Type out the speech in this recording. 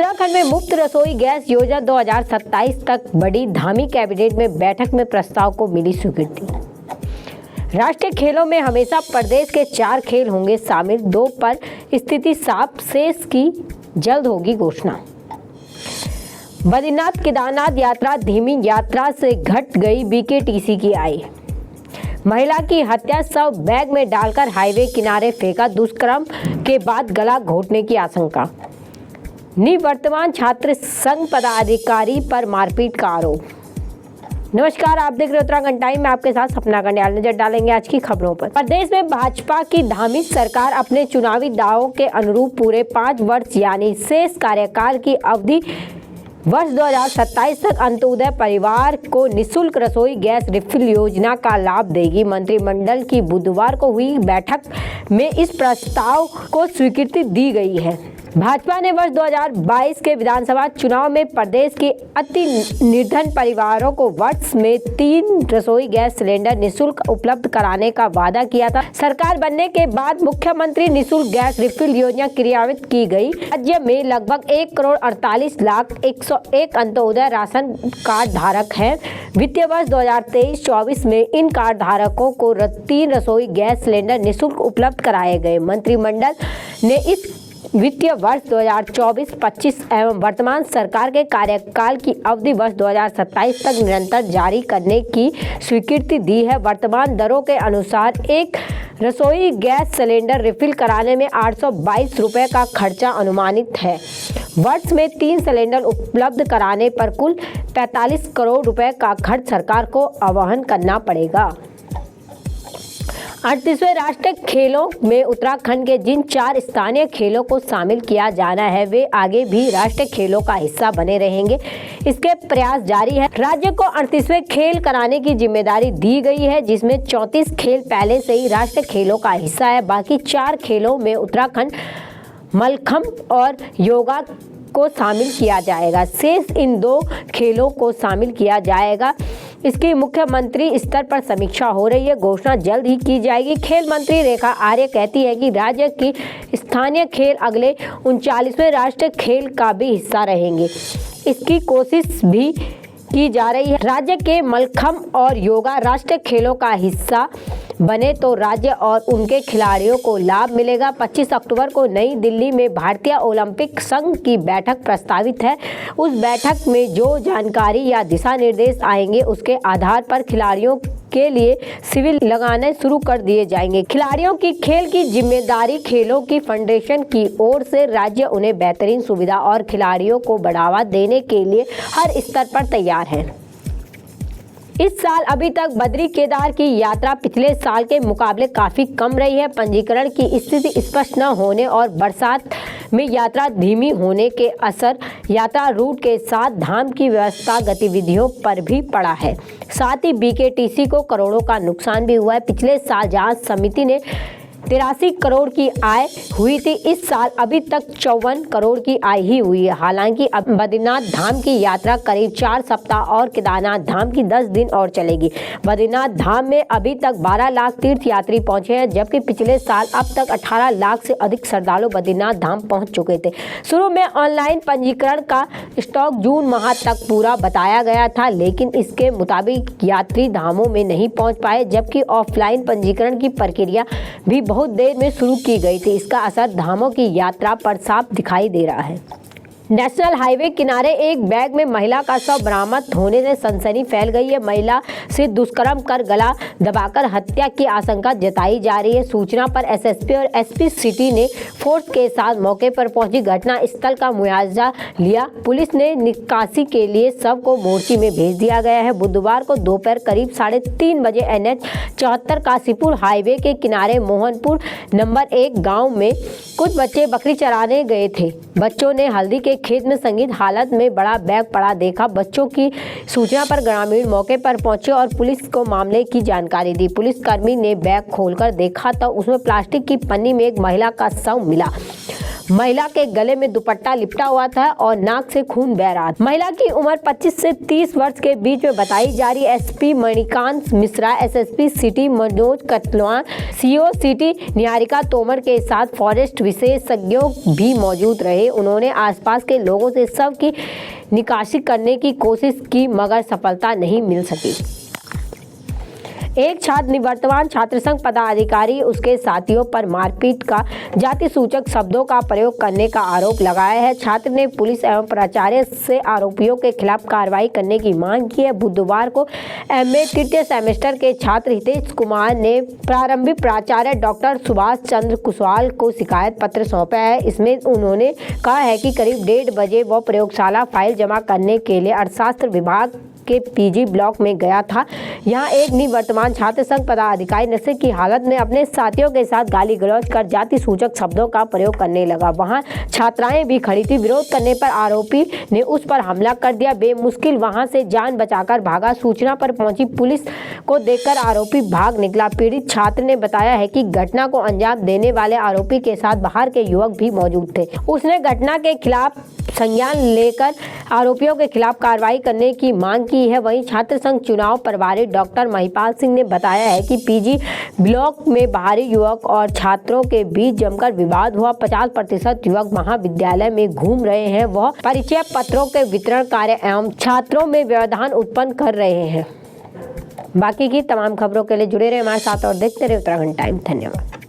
उत्तराखंड में मुफ्त रसोई गैस योजना 2027 तक बढ़ी। धामी कैबिनेट में बैठक में प्रस्ताव को मिली स्वीकृति। राष्ट्रीय खेलों में हमेशा प्रदेश के 4 खेल होंगे शामिल। 2 पर स्थिति साफ, शेष की जल्द होगी घोषणा। बद्रीनाथ केदारनाथ यात्रा धीमी, यात्रा से घट गई बीकेटीसी की आय। महिला की हत्या, शव बैग में डालकर हाईवे किनारे फेंका। दुष्कर्म के बाद गला घोटने की आशंका। निवर्तमान छात्र संघ पदाधिकारी पर मारपीट का आरोप। नमस्कार, आप देख रहे उत्तराखंड टाइम में आपके साथ सपना कंडियाल। नजर डालेंगे आज की खबरों पर। प्रदेश में भाजपा की धामी सरकार अपने चुनावी दावों के अनुरूप पूरे 5 वर्ष यानी शेष कार्यकाल की अवधि वर्ष 2027 तक अंत्योदय परिवार को निःशुल्क रसोई गैस रिफिल योजना का लाभ देगी। मंत्रिमंडल की बुधवार को हुई बैठक में इस प्रस्ताव को स्वीकृति दी गई है। भाजपा ने वर्ष 2022 के विधानसभा चुनाव में प्रदेश के अति निर्धन परिवारों को वर्ष में 3 रसोई गैस सिलेंडर निःशुल्क उपलब्ध कराने का वादा किया था। सरकार बनने के बाद मुख्यमंत्री निःशुल्क गैस रिफिल योजना क्रियान्वित की गई। राज्य में लगभग 1,48,01 अंत्योदय राशन कार्ड धारक हैं। वित्तीय वर्ष 2023-24 में इन कार्ड धारकों को 3 रसोई गैस सिलेंडर निःशुल्क उपलब्ध कराए गए। मंत्रिमंडल ने इस वित्तीय वर्ष 2024-25 एवं वर्तमान सरकार के कार्यकाल की अवधि वर्ष 2027 तक निरंतर जारी करने की स्वीकृति दी है। वर्तमान दरों के अनुसार एक रसोई गैस सिलेंडर रिफिल कराने में 822 रुपये का खर्चा अनुमानित है। वर्ष में 3 सिलेंडर उपलब्ध कराने पर कुल 45 करोड़ रुपए का खर्च सरकार को वहन करना पड़ेगा। 38वें राष्ट्रीय खेलों में उत्तराखंड के जिन 4 स्थानीय खेलों को शामिल किया जाना है वे आगे भी राष्ट्रीय खेलों का हिस्सा बने रहेंगे। इसके प्रयास जारी है। राज्य को 38वें खेल कराने की जिम्मेदारी दी गई है, जिसमें 34 खेल पहले से ही राष्ट्रीय खेलों का हिस्सा है। बाकी 4 खेलों में उत्तराखंड मलखम्ब और योगा को शामिल किया जाएगा। शेष इन 2 खेलों को शामिल किया जाएगा। इसकी मुख्यमंत्री स्तर पर समीक्षा हो रही है। घोषणा जल्द ही की जाएगी। खेल मंत्री रेखा आर्य कहती है कि राज्य की स्थानीय खेल अगले 39वें राष्ट्रीय खेल का भी हिस्सा रहेंगे। इसकी कोशिश भी की जा रही है। राज्य के मलखम्ब और योगा राष्ट्रीय खेलों का हिस्सा बने तो राज्य और उनके खिलाड़ियों को लाभ मिलेगा। 25 अक्टूबर को नई दिल्ली में भारतीय ओलंपिक संघ की बैठक प्रस्तावित है। उस बैठक में जो जानकारी या दिशा निर्देश आएंगे उसके आधार पर खिलाड़ियों के लिए शिविर लगाने शुरू कर दिए जाएंगे। खिलाड़ियों की खेल की जिम्मेदारी खेलों की फाउंडेशन की ओर से राज्य उन्हें बेहतरीन सुविधा और खिलाड़ियों को बढ़ावा देने के लिए हर स्तर पर तैयार है। इस साल अभी तक बद्री केदार की यात्रा पिछले साल के मुकाबले काफ़ी कम रही है। पंजीकरण की स्थिति स्पष्ट न होने और बरसात में यात्रा धीमी होने के असर यात्रा रूट के साथ धाम की व्यवस्था गतिविधियों पर भी पड़ा है। साथ ही बीकेटीसी को करोड़ों का नुकसान भी हुआ है। पिछले साल जांच समिति ने 83 करोड़ की आय हुई थी। इस साल अभी तक 54 करोड़ की आय ही हुई है। हालांकि अब बद्रीनाथ धाम की यात्रा करीब 4 सप्ताह और केदारनाथ धाम की 10 दिन और चलेगी। बद्रीनाथ धाम में अभी तक 12 लाख तीर्थ यात्री पहुंचे हैं, जबकि पिछले साल अब तक 18 लाख से अधिक श्रद्धालु बद्रीनाथ धाम पहुंच चुके थे। शुरू में ऑनलाइन पंजीकरण का स्टॉक जून माह तक पूरा बताया गया था, लेकिन इसके मुताबिक यात्री धामों में नहीं पहुँच पाए, जबकि ऑफलाइन पंजीकरण की प्रक्रिया भी बहुत देर में शुरू की गई थी। इसका असर धामों की यात्रा पर साफ दिखाई दे रहा है। नेशनल हाईवे किनारे एक बैग में महिला का शव बरामद होने से सनसनी फैल गई है। महिला से दुष्कर्म कर गला दबाकर हत्या की आशंका जताई जा रही है। सूचना पर एसएसपी और एसपी सिटी ने फोर्स के साथ मौके पर पहुंची घटना स्थल का मुआयजा लिया। पुलिस ने निकासी के लिए शव को मोर्ची में भेज दिया गया है। बुधवार को दोपहर करीब 3:30 बजे NH 74 काशीपुर हाईवे के किनारे मोहनपुर नंबर 1 गाँव में कुछ बच्चे बकरी चराने गए थे। बच्चों ने हल्दी के खेत में संदिग्ध हालत में बड़ा बैग पड़ा देखा। बच्चों की सूचना पर ग्रामीण मौके पर पहुंचे और पुलिस को मामले की जानकारी दी। पुलिसकर्मी ने बैग खोलकर देखा तो उसमें प्लास्टिक की पन्नी में एक महिला का शव मिला। महिला के गले में दुपट्टा लिपटा हुआ था और नाक से खून बह रहा था। महिला की उम्र 25 से 30 वर्ष के बीच में बताई जा रही। SP Manikant Mishra, SSP city Manoj Katalwan, CO city Niharika Tomar के साथ फॉरेस्ट विशेषज्ञों भी मौजूद रहे। उन्होंने आसपास के लोगों से शव की निकासी करने की कोशिश की मगर सफलता नहीं मिल सकी। एक छात्र निवर्तमान छात्र संघ पदाधिकारी उसके साथियों पर मारपीट का जाति सूचक शब्दों का प्रयोग करने का आरोप लगाया है। छात्र ने पुलिस एवं प्राचार्य से आरोपियों के खिलाफ कार्रवाई करने की मांग की है। बुधवार को एमए तृतीय सेमेस्टर के छात्र हितेश कुमार ने प्रारंभिक प्राचार्य डॉक्टर सुभाष चंद्र कुशवाल को शिकायत पत्र सौंपा है। इसमें उन्होंने कहा है कि करीब 1:30 बजे वह प्रयोगशाला फाइल जमा करने के लिए अर्थशास्त्र विभाग के पीजी ब्लॉक में गया था। यहाँ एक निवर्तमान छात्र संघ पदाधिकारी नशे की हालत में अपने साथियों के साथ गाली गलौज कर जाति सूचक शब्दों का प्रयोग करने लगा। वहाँ छात्राएं भी खड़ी थी। विरोध करने पर आरोपी ने उस पर हमला कर दिया। बेमुश्किल वहां से जान बचाकर भागा। सूचना पर पहुंची पुलिस को देखकर आरोपी भाग निकला। पीड़ित छात्र ने बताया है कि घटना को अंजाम देने वाले आरोपी के साथ बाहर के युवक भी मौजूद थे। उसने घटना के खिलाफ संज्ञान लेकर आरोपियों के खिलाफ कार्रवाई करने की मांग की है। वहीं छात्र संघ चुनाव प्रभारी डॉक्टर महिपाल सिंह ने बताया है कि पीजी ब्लॉक में बाहरी युवक और छात्रों के बीच जमकर विवाद हुआ। 50% युवक महाविद्यालय में घूम रहे हैं। वह परिचय पत्रों के वितरण कार्य एवं छात्रों में व्यवधान उत्पन्न कर रहे हैं। बाकी की तमाम खबरों के लिए जुड़े रहे हमारे साथ और देखते रहे उत्तराखंड टाइम। धन्यवाद।